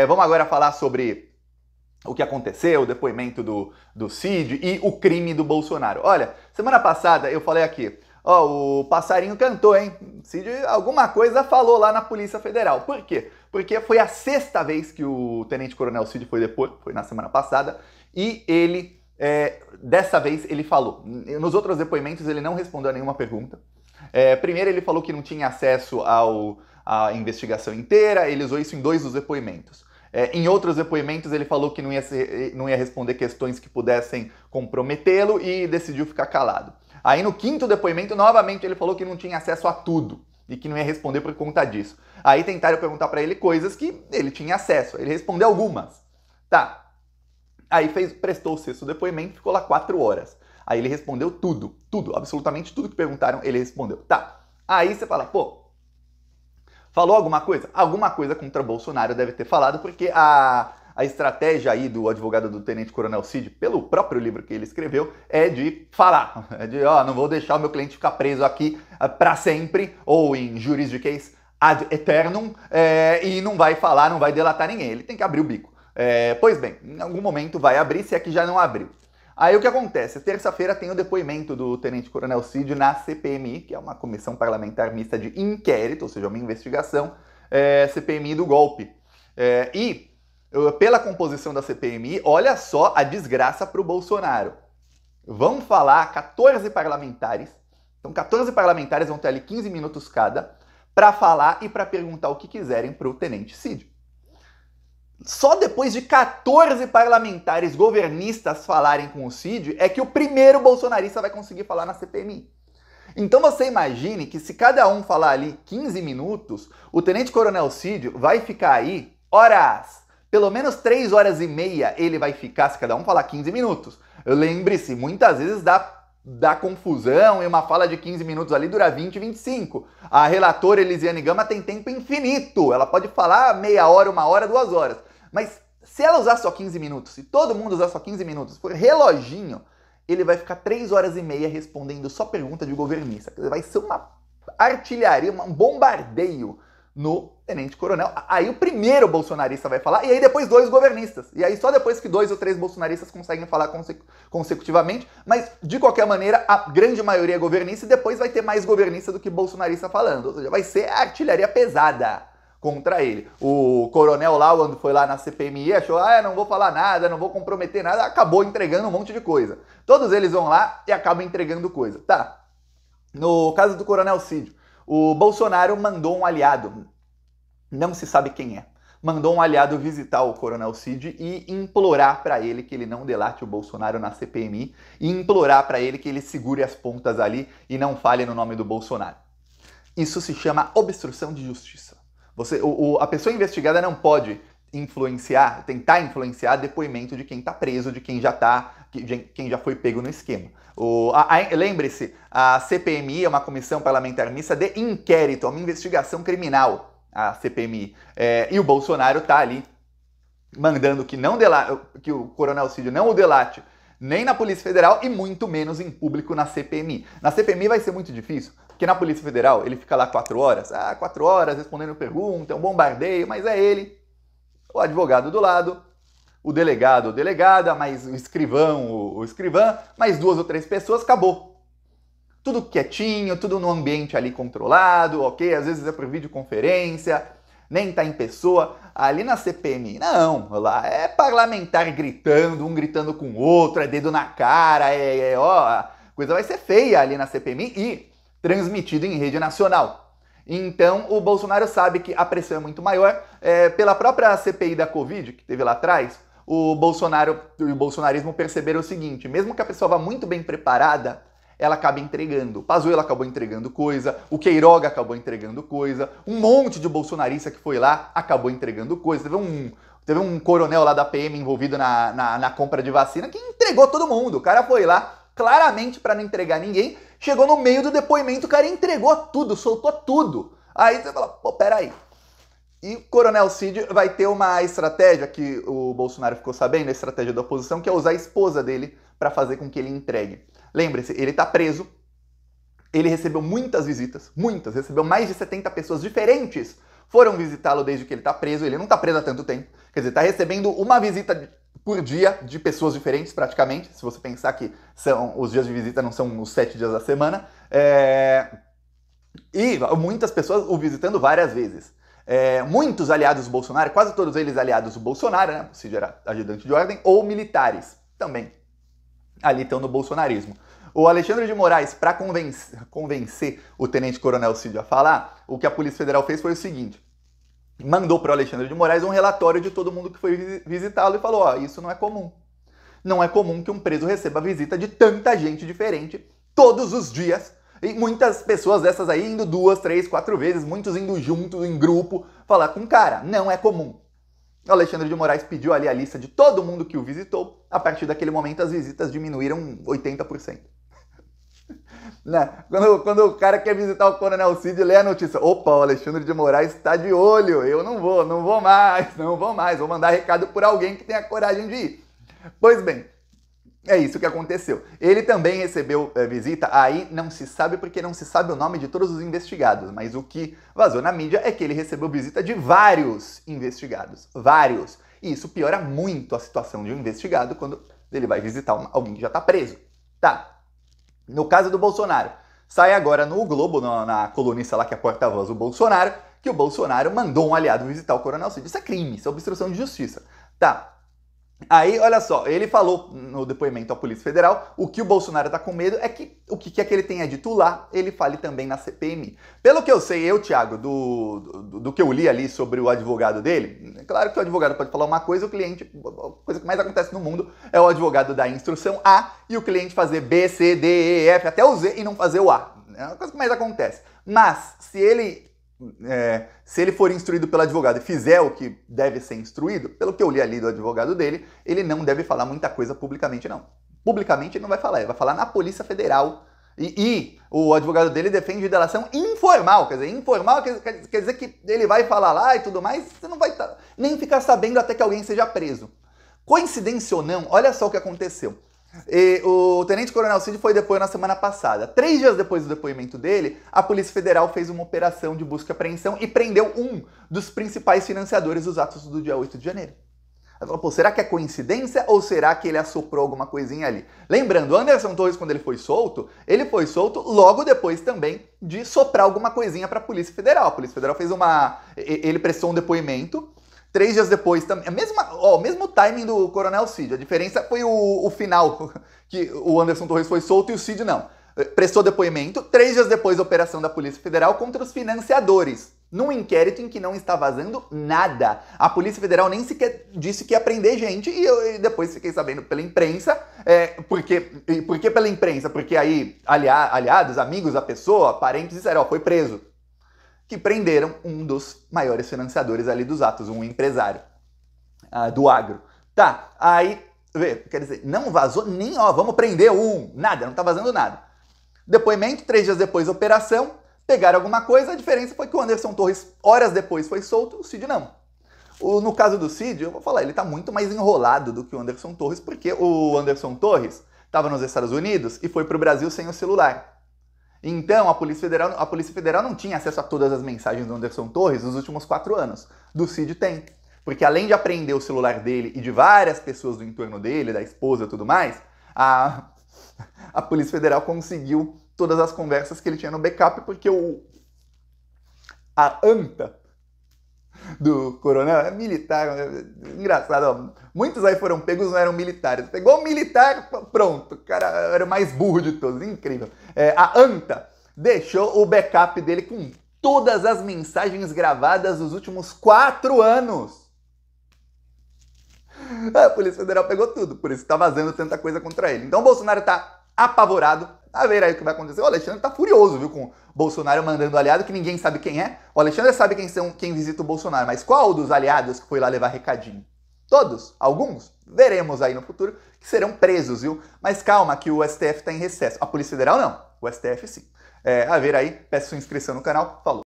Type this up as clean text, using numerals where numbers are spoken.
Vamos agora falar sobre o que aconteceu, o depoimento do Cid e o crime do Bolsonaro. Olha, semana passada eu falei aqui, ó, o passarinho cantou, hein? Cid alguma coisa falou lá na Polícia Federal. Por quê? Porque foi a sexta vez que o Tenente-Coronel Cid foi depor, foi na semana passada, e ele, dessa vez, ele falou. Nos outros depoimentos ele não respondeu a nenhuma pergunta. Primeiro ele falou que não tinha acesso à investigação inteira, ele usou isso em dois dos depoimentos. Em outros depoimentos ele falou que não ia responder questões que pudessem comprometê-lo e decidiu ficar calado. Aí no quinto depoimento, novamente, ele falou que não tinha acesso a tudo e que não ia responder por conta disso. Aí tentaram perguntar para ele coisas que ele tinha acesso, ele respondeu algumas. Tá. Aí prestou o sexto depoimento, ficou lá 4 horas. Aí ele respondeu tudo, absolutamente tudo que perguntaram, ele respondeu. Tá. Aí você fala, pô, falou alguma coisa? Alguma coisa contra Bolsonaro deve ter falado, porque a estratégia aí do advogado do Tenente Coronel Cid, pelo próprio livro que ele escreveu, é de falar. É de, ó, não vou deixar o meu cliente ficar preso aqui para sempre, ou em juris de case ad eternum, e não vai falar, não vai delatar ninguém. Ele tem que abrir o bico. Pois bem, em algum momento vai abrir, se é que já não abriu. Aí o que acontece? Terça-feira tem o depoimento do Tenente Coronel Cid na CPMI, que é uma comissão parlamentar mista de inquérito, ou seja, uma investigação, CPMI do golpe. Pela composição da CPMI, olha só a desgraça para o Bolsonaro. Vão falar 14 parlamentares, então 14 parlamentares vão ter ali 15 minutos cada, para falar e para perguntar o que quiserem para o Tenente Cid. Só depois de 14 parlamentares governistas falarem com o Cid é que o primeiro bolsonarista vai conseguir falar na CPMI. Então você imagine que se cada um falar ali 15 minutos, o Tenente Coronel Cid vai ficar aí horas. Pelo menos 3 horas e meia ele vai ficar se cada um falar 15 minutos. Lembre-se, muitas vezes dá confusão e uma fala de 15 minutos ali dura 20, 25. A relatora Elisiane Gama tem tempo infinito. Ela pode falar meia hora, 1 hora, 2 horas. Mas se ela usar só 15 minutos, se todo mundo usar só 15 minutos, por reloginho, ele vai ficar 3 horas e meia respondendo só pergunta de governista. Vai ser uma artilharia, um bombardeio no Tenente Coronel. Aí o primeiro bolsonarista vai falar, e aí depois 2 governistas. E aí só depois que 2 ou 3 bolsonaristas conseguem falar consecutivamente, mas de qualquer maneira a grande maioria é governista e depois vai ter mais governista do que bolsonarista falando. Ou seja, vai ser artilharia pesada contra ele. O coronel lá, quando foi lá na CPMI, achou, não vou falar nada, não vou comprometer nada, acabou entregando um monte de coisa. Todos eles vão lá e acabam entregando coisa. Tá. No caso do coronel Cid, o Bolsonaro mandou um aliado, não se sabe quem é, mandou um aliado visitar o coronel Cid e implorar para ele que ele não delate o Bolsonaro na CPMI e implorar para ele que ele segure as pontas ali e não fale no nome do Bolsonaro. Isso se chama obstrução de justiça. A pessoa investigada não pode tentar influenciar depoimento de quem está preso, de quem quem já foi pego no esquema. Lembre-se, a CPMI é uma comissão parlamentar mista de inquérito, é uma investigação criminal, a CPMI. E o Bolsonaro está ali mandando que o coronel Cid não o delate nem na Polícia Federal e muito menos em público na CPMI. Na CPMI vai ser muito difícil, porque na Polícia Federal ele fica lá 4 horas, 4 horas respondendo pergunta, é um bombardeio, mas é ele, o advogado do lado, o delegado ou delegada, mais o escrivão ou escrivã, mais 2 ou 3 pessoas, acabou. Tudo quietinho, tudo no ambiente ali controlado, ok? Às vezes é por videoconferência, nem tá em pessoa. Ali na CPMI, não, lá é parlamentar gritando, um gritando com o outro, é dedo na cara, a coisa vai ser feia ali na CPMI e transmitido em rede nacional. Então o Bolsonaro sabe que a pressão é muito maior. Pela própria CPI da Covid, que teve lá atrás, o bolsonarismo perceberam o seguinte, mesmo que a pessoa vá muito bem preparada, ela acaba entregando. O Pazuello acabou entregando coisa, o Queiroga acabou entregando coisa, um monte de bolsonarista que foi lá acabou entregando coisa. Teve um coronel lá da PM envolvido na compra de vacina que entregou todo mundo. O cara foi lá claramente para não entregar ninguém, chegou no meio do depoimento, o cara entregou tudo, soltou tudo. Aí você fala, pô, peraí. E o coronel Cid vai ter uma estratégia que o Bolsonaro ficou sabendo, a estratégia da oposição, que é usar a esposa dele para fazer com que ele entregue. Lembre-se, ele está preso, ele recebeu muitas visitas, recebeu mais de 70 pessoas diferentes foram visitá-lo desde que ele está preso. Ele não está preso há tanto tempo. Quer dizer, está recebendo uma visita por dia de pessoas diferentes, praticamente. Se você pensar que os dias de visita não são os 7 dias da semana. E muitas pessoas o visitando várias vezes. Muitos aliados do Bolsonaro, quase todos eles aliados do Bolsonaro, né? O Cid era ajudante de ordem, ou militares também. Ali estão no bolsonarismo. O Alexandre de Moraes, para convencer o tenente-coronel Cid a falar, o que a Polícia Federal fez foi o seguinte: mandou para o Alexandre de Moraes um relatório de todo mundo que foi visitá-lo e falou: ó, isso não é comum. Não é comum que um preso receba visita de tanta gente diferente todos os dias. E muitas pessoas dessas aí indo 2, 3, 4 vezes, muitos indo juntos, em grupo, falar com o cara. Não é comum. O Alexandre de Moraes pediu ali a lista de todo mundo que o visitou. A partir daquele momento, as visitas diminuíram 80%. Né? Quando o cara quer visitar o Coronel Cid, lê a notícia. Opa, o Alexandre de Moraes está de olho. Eu não vou mais. Vou mandar recado por alguém que tenha coragem de ir. Pois bem, é isso que aconteceu. Ele também recebeu visita, aí não se sabe porque não se sabe o nome de todos os investigados, mas o que vazou na mídia é que ele recebeu visita de vários investigados. Vários. E isso piora muito a situação de um investigado quando ele vai visitar alguém que já está preso. Tá. No caso do Bolsonaro, sai agora no Globo, na colunista lá que é porta-voz do Bolsonaro, que o Bolsonaro mandou um aliado visitar o Coronel Cid. Isso é crime, isso é obstrução de justiça. Tá. Aí, olha só, ele falou no depoimento à Polícia Federal, o que o Bolsonaro tá com medo é que o que quer que ele tenha dito lá, ele fale também na CPMI. Pelo que eu sei, Thiago, do que eu li ali sobre o advogado dele, é claro que o advogado pode falar uma coisa, o cliente, a coisa que mais acontece no mundo é o advogado dar a instrução A e o cliente fazer B, C, D, E, F, até o Z e não fazer o A. É a coisa que mais acontece. Mas, se ele for instruído pelo advogado e fizer o que deve ser instruído, pelo que eu li ali do advogado dele, ele não deve falar muita coisa publicamente, não. Publicamente ele não vai falar, ele vai falar na Polícia Federal. E o advogado dele defende delação informal, quer dizer, informal quer dizer que ele vai falar lá e tudo mais, você não vai nem ficar sabendo até que alguém seja preso. Coincidência ou não, olha só o que aconteceu. O tenente-coronel Cid foi depor na semana passada. 3 dias depois do depoimento dele, a Polícia Federal fez uma operação de busca e apreensão e prendeu um dos principais financiadores dos atos do dia 8 de janeiro. Ela falou, pô, será que é coincidência ou será que ele assoprou alguma coisinha ali? Lembrando, Anderson Torres, quando ele foi solto logo depois também de soprar alguma coisinha para a Polícia Federal. A Polícia Federal fez ele prestou um depoimento. 3 dias depois, o mesmo timing do Coronel Cid. A diferença foi o final, que o Anderson Torres foi solto e o Cid não. Prestou depoimento. 3 dias depois, a operação da Polícia Federal contra os financiadores. Num inquérito em que não está vazando nada. A Polícia Federal nem sequer disse que ia prender gente e depois fiquei sabendo pela imprensa. Por que pela imprensa? Porque aí aliados, amigos da pessoa, parentes disseram, ó, foi preso. Que prenderam um dos maiores financiadores ali dos atos, um empresário do agro. Tá, aí, quer dizer, não vazou nem, ó, vamos prender nada, não tá vazando nada. Depoimento, 3 dias depois da operação, pegaram alguma coisa, a diferença foi que o Anderson Torres, horas depois, foi solto, o Cid não. No caso do Cid, eu vou falar, ele tá muito mais enrolado do que o Anderson Torres, porque o Anderson Torres estava nos Estados Unidos e foi pro Brasil sem o celular. Então, a Polícia Federal não tinha acesso a todas as mensagens do Anderson Torres nos últimos 4 anos. Do Cid tem. Porque além de apreender o celular dele e de várias pessoas do entorno dele, da esposa e tudo mais, a Polícia Federal conseguiu todas as conversas que ele tinha no backup, porque a anta do coronel é militar. Engraçado, ó. Muitos aí foram pegos, não eram militares. Pegou o militar, pronto. O cara era o mais burro de todos. Incrível. A anta deixou o backup dele com todas as mensagens gravadas dos últimos 4 anos. A Polícia Federal pegou tudo, por isso que tá vazando tanta coisa contra ele. Então o Bolsonaro tá apavorado. A ver aí o que vai acontecer. O Alexandre tá furioso, viu, com o Bolsonaro mandando aliado que ninguém sabe quem é. O Alexandre sabe quem visita o Bolsonaro, mas qual dos aliados que foi lá levar recadinho? Todos? Alguns? Veremos aí no futuro que serão presos, viu? Mas calma que o STF tá em recesso. A Polícia Federal não, o STF sim. A ver aí, peço sua inscrição no canal. Falou!